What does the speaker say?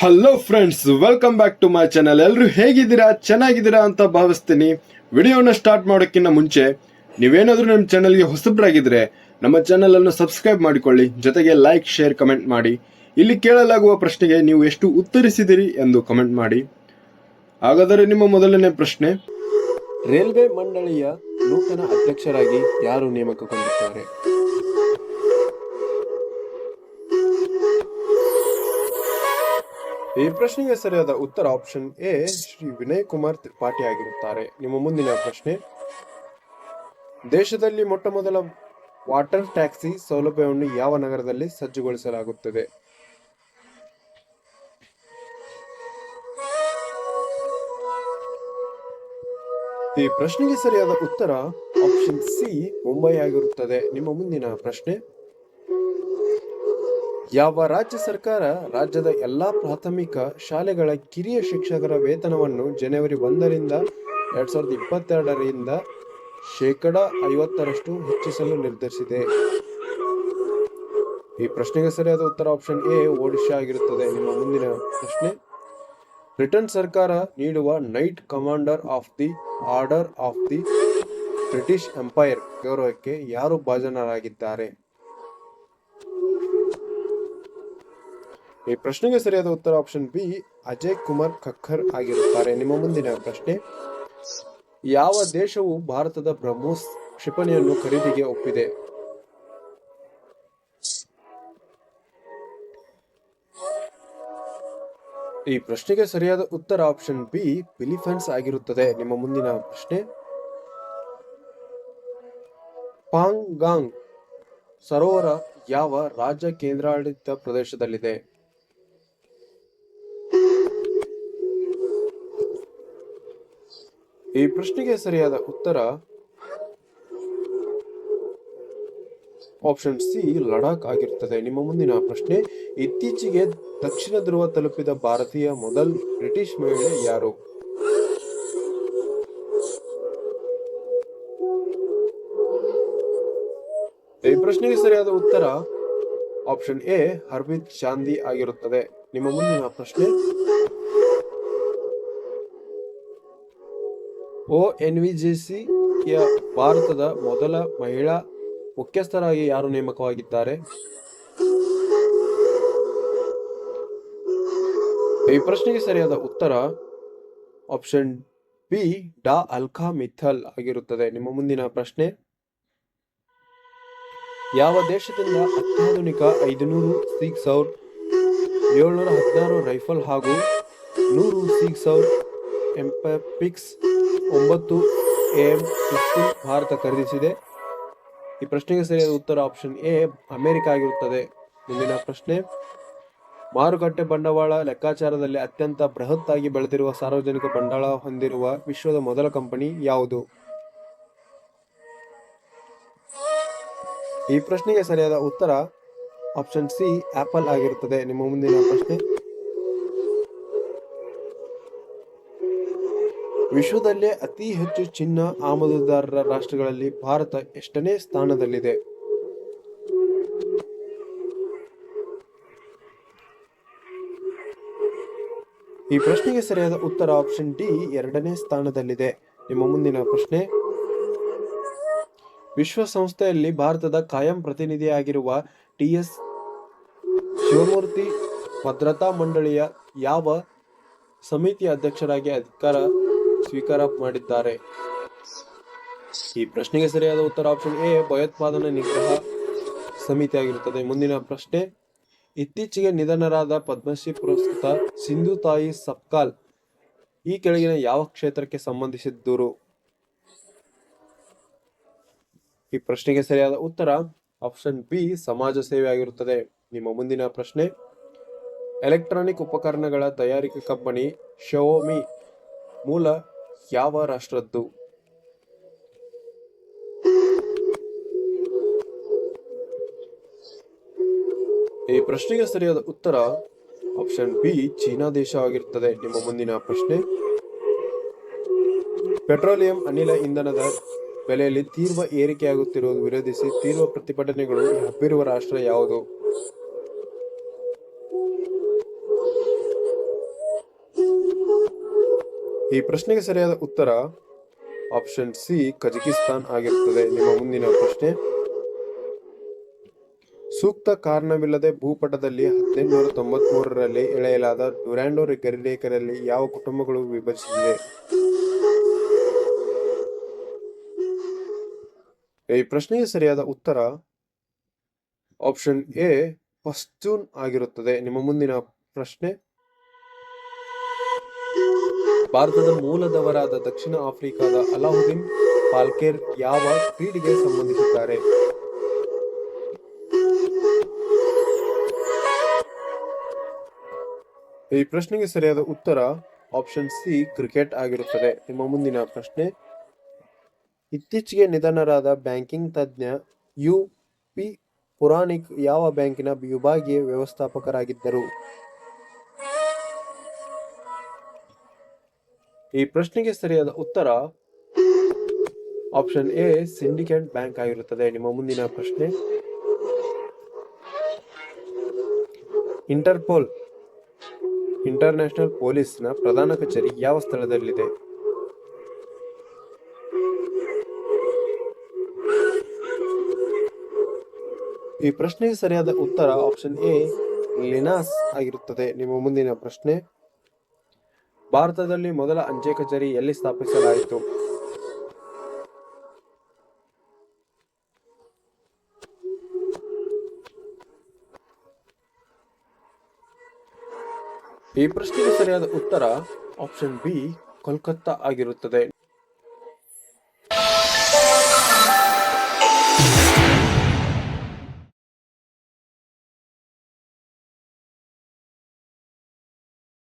Hello friends, welcome back to my channel. ಎಲ್ಲರೂ ಹೇಗಿದ್ದೀರಾ? ಚೆನ್ನಾಗಿದ್ದೀರಾ ಅಂತ ಭಾವಿಸ್ತೀನಿ. ವಿಡಿಯೋನ ಸ್ಟಾರ್ಟ್ ಮಾಡೋಕ್ಕಿಂತ ಮುಂಚೆ ನೀವೇನಾದ್ರೂ ನಮ್ಮ ಚಾನಲ್ಗೆ ಹೊಸಬ್ರಾಗಿದ್ರೆ ನಮ್ಮ ಚಾನಲ್ ಅನ್ನು ಸಬ್ಸ್ಕ್ರೈಬ್ ಮಾಡಿಕೊಳ್ಳಿ, ಜೊತೆಗೆ ಲೈಕ್, ಶೇರ್, ಕಮೆಂಟ್ ಮಾಡಿ. ಇಲ್ಲಿ ಕೇಳಲಾಗುವ ಪ್ರಶ್ನೆಗೆ ನೀವು ಎಷ್ಟು ಉತ್ತರಿಸಿದಿರಿ ಎಂದು ಕಮೆಂಟ್ ಮಾಡಿ. ಹಾಗಾದರೆ ನಿಮ್ಮ ಮೊದಲನೇ ಪ್ರಶ್ನೆ, ರೈಲ್ವೆ ಮಂಡಳಿಯ ನೂತನ ಅಧ್ಯಕ್ಷರಾಗಿ ಯಾರು ನೇಮಕಗೊಂಡಿದ್ದಾರೆ? ಈ ಪ್ರಶ್ನೆಗೆ ಸರಿಯಾದ ಉತ್ತರ ಆಪ್ಷನ್ ಎ, ಶ್ರೀ ವಿನಯ್ ಕುಮಾರ್ ತ್ರಿಪಾಠಿ ಆಗಿರುತ್ತಾರೆ. ನಿಮ್ಮ ಮುಂದಿನ ಪ್ರಶ್ನೆ, ದೇಶದಲ್ಲಿ ಮೊಟ್ಟ ಮೊದಲ ವಾಟರ್ ಟ್ಯಾಕ್ಸಿ ಸೌಲಭ್ಯವನ್ನು ಯಾವ ನಗರದಲ್ಲಿ ಸಜ್ಜುಗೊಳಿಸಲಾಗುತ್ತದೆ? ಈ ಪ್ರಶ್ನೆಗೆ ಸರಿಯಾದ ಉತ್ತರ ಆಪ್ಷನ್ ಸಿ, ಮುಂಬೈ ಆಗಿರುತ್ತದೆ. ನಿಮ್ಮ ಮುಂದಿನ ಪ್ರಶ್ನೆ, ಯಾವ ರಾಜ್ಯ ಸರ್ಕಾರ ರಾಜ್ಯದ ಎಲ್ಲಾ ಪ್ರಾಥಮಿಕ ಶಾಲೆಗಳ ಕಿರಿಯ ಶಿಕ್ಷಕರ ವೇತನವನ್ನು ಜನವರಿ 1ರಿಂದ 2022ರಿಂದ 50% ಹೆಚ್ಚಿಸಲು ನಿರ್ಧರಿಸಿದೆ? ಈ ಪ್ರಶ್ನೆಗೆ ಸರಿಯಾದ ಉತ್ತರ ಆಪ್ಷನ್ ಎ, ಒಡಿಶಾ ಆಗಿರುತ್ತದೆ. ನಿಮ್ಮ ಮುಂದಿನ ಪ್ರಶ್ನೆ, ಬ್ರಿಟನ್ ಸರ್ಕಾರ ನೀಡುವ night commander of the order of the British empire ಗೌರವಕ್ಕೆ ಯಾರು ಭಾಜನರಾಗಿದ್ದಾರೆ? ಈ ಪ್ರಶ್ನೆಗೆ ಸರಿಯಾದ ಉತ್ತರ ಆಪ್ಷನ್ ಬಿ, ಅಜಯ್ ಕುಮಾರ್ ಖಕ್ಕರ್ ಆಗಿರುತ್ತಾರೆ. ನಿಮ್ಮ ಮುಂದಿನ ಪ್ರಶ್ನೆ, ಯಾವ ದೇಶವು ಭಾರತದ ಬ್ರಹ್ಮೋಸ್ ಕ್ಷಿಪಣಿಯನ್ನು ಖರೀದಿಗೆ ಒಪ್ಪಿದೆ? ಈ ಪ್ರಶ್ನೆಗೆ ಸರಿಯಾದ ಉತ್ತರ ಆಪ್ಷನ್ ಬಿ, ಫಿಲಿಪೈನ್ಸ್ ಆಗಿರುತ್ತದೆ. ನಿಮ್ಮ ಮುಂದಿನ ಪ್ರಶ್ನೆ, ಪಾಂಗಾಂಗ್ ಸರೋವರ ಯಾವ ರಾಜ್ಯ ಕೇಂದ್ರಾಡಳಿತ ಪ್ರದೇಶದಲ್ಲಿದೆ? ಈ ಪ್ರಶ್ನೆಗೆ ಸರಿಯಾದ ಉತ್ತರ ಆಪ್ಷನ್ ಸಿ, ಲಡಾಖ್ ಆಗಿರುತ್ತದೆ. ನಿಮ್ಮ ಮುಂದಿನ ಪ್ರಶ್ನೆ, ಇತ್ತೀಚೆಗೆ ದಕ್ಷಿಣ ಧ್ರುವ ತಲುಪಿದ ಭಾರತೀಯ ಮೊದಲ ಬ್ರಿಟಿಷ್ ಮಹಿಳೆ ಯಾರು? ಈ ಪ್ರಶ್ನೆಗೆ ಸರಿಯಾದ ಉತ್ತರ ಆಪ್ಷನ್ ಎ, ಹರ್ಮಿತ್ ಚಾಂದಿ ಆಗಿರುತ್ತದೆ. ನಿಮ್ಮ ಮುಂದಿನ ಪ್ರಶ್ನೆ, ONGC ಯ ಭಾರತದ ಮೊದಲ ಮಹಿಳಾ ಮುಖ್ಯಸ್ಥರಾಗಿ ಯಾರು ನೇಮಕವಾಗಿದ್ದಾರೆ? ಈ ಪ್ರಶ್ನೆಗೆ ಸರಿಯಾದ ಉತ್ತರ ಆಪ್ಷನ್ ಬಿ, ಡಾ ಅಲ್ಕಾ ಮಿಥಲ್ ಆಗಿರುತ್ತದೆ. ನಿಮ್ಮ ಮುಂದಿನ ಪ್ರಶ್ನೆ, ಯಾವ ದೇಶದಿಂದ ಅತ್ಯಾಧುನಿಕ 500 ಸಿಗ್ ಸೌರ್ 716 ರೈಫಲ್ ಹಾಗೂ 100 ಸಿಗ್ ಸೌರ್ ಎಂಪಿಕ್ಸ್ 9 AM-15 ಭಾರತ ಖರೀದಿಸಿದೆ? ಈ ಪ್ರಶ್ನೆಗೆ ಸರಿಯಾದ ಉತ್ತರ ಆಪ್ಷನ್ ಎ, ಅಮೆರಿಕ ಆಗಿರುತ್ತದೆ. ಮುಂದಿನ ಪ್ರಶ್ನೆ, ಮಾರುಕಟ್ಟೆ ಬಂಡವಾಳ ಲೆಕ್ಕಾಚಾರದಲ್ಲಿ ಅತ್ಯಂತ ಬೃಹತ್ ಆಗಿ ಬೆಳೆದಿರುವ ಸಾರ್ವಜನಿಕ ಬಂಡವಾಳ ಹೊಂದಿರುವ ವಿಶ್ವದ ಮೊದಲ ಕಂಪನಿ ಯಾವುದು? ಈ ಪ್ರಶ್ನೆಗೆ ಸರಿಯಾದ ಉತ್ತರ ಆಪ್ಷನ್ ಸಿ, ಆಪಲ್ ಆಗಿರುತ್ತದೆ. ನಿಮ್ಮ ಮುಂದಿನ ಪ್ರಶ್ನೆ, ವಿಶ್ವದಲ್ಲೇ ಅತಿ ಹೆಚ್ಚು ಚಿನ್ನ ಆಮದುದಾರರ ರಾಷ್ಟ್ರಗಳಲ್ಲಿ ಭಾರತ ಎಷ್ಟನೇ ಸ್ಥಾನದಲ್ಲಿದೆ? ಈ ಪ್ರಶ್ನೆಗೆ ಸರಿಯಾದ ಉತ್ತರ ಆಪ್ಷನ್ ಡಿ, 2ನೇ ಸ್ಥಾನದಲ್ಲಿದೆ. ನಿಮ್ಮ ಮುಂದಿನ ಪ್ರಶ್ನೆ, ವಿಶ್ವಸಂಸ್ಥೆಯಲ್ಲಿ ಭಾರತದ ಕಾಯಂ ಪ್ರತಿನಿಧಿಯಾಗಿರುವ TS ಶಿವಮೂರ್ತಿ ಭದ್ರತಾ ಮಂಡಳಿಯ ಯಾವ ಸಮಿತಿಯ ಅಧ್ಯಕ್ಷರಾಗಿ ಅಧಿಕಾರ ಸ್ವೀಕಾರ ಮಾಡಿದ್ದಾರೆ? ಈ ಪ್ರಶ್ನೆಗೆ ಸರಿಯಾದ ಉತ್ತರ ಆಪ್ಷನ್ ಎ, ಭಯೋತ್ಪಾದನಾ ನಿಗ್ರಹ ಸಮಿತಿ ಆಗಿರುತ್ತದೆ. ಮುಂದಿನ ಪ್ರಶ್ನೆ, ಇತ್ತೀಚೆಗೆ ನಿಧನರಾದ ಪದ್ಮಶ್ರೀ ಪುರಸ್ಕೃತ ಸಿಂಧು ತಾಯಿ ಸಪ್ಕಾಲ್ ಈ ಕೆಳಗಿನ ಯಾವ ಕ್ಷೇತ್ರಕ್ಕೆ ಸಂಬಂಧಿಸಿದ್ದರು? ಈ ಪ್ರಶ್ನೆಗೆ ಸರಿಯಾದ ಉತ್ತರ ಆಪ್ಷನ್ ಬಿ, ಸಮಾಜ ಸೇವೆ ಆಗಿರುತ್ತದೆ. ನಿಮ್ಮ ಮುಂದಿನ ಪ್ರಶ್ನೆ, ಎಲೆಕ್ಟ್ರಾನಿಕ್ ಉಪಕರಣಗಳ ತಯಾರಿಕಾ ಕಂಪನಿ ಶವೋಮಿ ಮೂಲ ಯಾವ ರಾಷ್ಟ್ರದ್ದು? ಈ ಪ್ರಶ್ನೆಗೆ ಸರಿಯಾದ ಉತ್ತರ ಆಪ್ಷನ್ ಬಿ, ಚೀನಾ ದೇಶವಾಗಿರುತ್ತದೆ. ನಿಮ್ಮ ಮುಂದಿನ ಪ್ರಶ್ನೆ, ಪೆಟ್ರೋಲಿಯಂ ಅನಿಲ ಇಂಧನದ ಬೆಲೆಯಲ್ಲಿ ತೀವ್ರ ಏರಿಕೆಯಾಗುತ್ತಿರುವುದು ವಿರೋಧಿಸಿ ತೀವ್ರ ಪ್ರತಿಭಟನೆಗಳು ಹಬ್ಬಿರುವ ರಾಷ್ಟ್ರ ಯಾವುದು? ಈ ಪ್ರಶ್ನೆಗೆ ಸರಿಯಾದ ಉತ್ತರ ಆಪ್ಷನ್ ಸಿ ಕಜಕಿಸ್ತಾನ್ ಆಗಿರುತ್ತದೆ. ನಿಮ್ಮ ಮುಂದಿನ ಪ್ರಶ್ನೆ, ಸೂಕ್ತ ಕಾರಣವಿಲ್ಲದೆ ಭೂಪಟದಲ್ಲಿ 1893ರಲ್ಲಿ ಎಳೆಯಲಾದ ಡ್ಯುರಾಂಡೋ ಗಡಿರೇಖೆಯಲ್ಲಿ ಯಾವ ಕುಟುಂಬಗಳು ವಿಭಜಿಸಿದೆ? ಈ ಪ್ರಶ್ನೆಗೆ ಸರಿಯಾದ ಉತ್ತರ ಆಪ್ಷನ್ ಎ ಪಶ್ತೂನ್ ಆಗಿರುತ್ತದೆ. ನಿಮ್ಮ ಮುಂದಿನ ಪ್ರಶ್ನೆ, ಭಾರತದ ಮೂಲದವರಾದ ದಕ್ಷಿಣ ಆಫ್ರಿಕಾದ ಅಲಾವುದ್ದೀನ್ ಪಾಲ್ಕೇರ್ ಯಾವ ಕ್ರೀಡೆಗೆ ಸಂಬಂಧಿಸಿದ್ದಾರೆ? ಈ ಪ್ರಶ್ನೆಗೆ ಸರಿಯಾದ ಉತ್ತರ ಆಪ್ಷನ್ ಸಿ ಕ್ರಿಕೆಟ್ ಆಗಿರುತ್ತದೆ. ನಿಮ್ಮ ಮುಂದಿನ ಪ್ರಶ್ನೆ, ಇತ್ತೀಚೆಗೆ ನಿಧನರಾದ ಬ್ಯಾಂಕಿಂಗ್ ತಜ್ಞ ಯು ಪಿ ಪುರಾಣಿಕ್ ಯಾವ ಬ್ಯಾಂಕಿನ ವಿಭಾಗೀಯ ವ್ಯವಸ್ಥಾಪಕರಾಗಿದ್ದರು? ಈ ಪ್ರಶ್ನೆಗೆ ಸರಿಯಾದ ಉತ್ತರ ಆಪ್ಷನ್ ಎ ಸಿಂಡಿಕೇಟ್ ಬ್ಯಾಂಕ್ ಆಗಿರುತ್ತದೆ. ನಿಮ್ಮ ಮುಂದಿನ ಪ್ರಶ್ನೆ, ಇಂಟರ್ಪೋಲ್ ಇಂಟರ್ನ್ಯಾಷನಲ್ ಪೊಲೀಸ್ನ ಪ್ರಧಾನ ಕಚೇರಿ ಯಾವ ಸ್ಥಳದಲ್ಲಿದೆ? ಈ ಪ್ರಶ್ನೆಗೆ ಸರಿಯಾದ ಉತ್ತರ ಆಪ್ಷನ್ ಎ ಲಿನಾಸ್ ಆಗಿರುತ್ತದೆ. ನಿಮ್ಮ ಮುಂದಿನ ಪ್ರಶ್ನೆ, ಭಾರತದಲ್ಲಿ ಮೊದಲ ಅಂಚೆ ಕಚೇರಿ ಎಲ್ಲಿ ಸ್ಥಾಪಿಸಲಾಯಿತು? ಈ ಪ್ರಶ್ನೆಗೆ ಸರಿಯಾದ ಉತ್ತರ ಆಪ್ಷನ್ ಬಿ ಕೋಲ್ಕತ್ತಾ ಆಗಿರುತ್ತದೆ.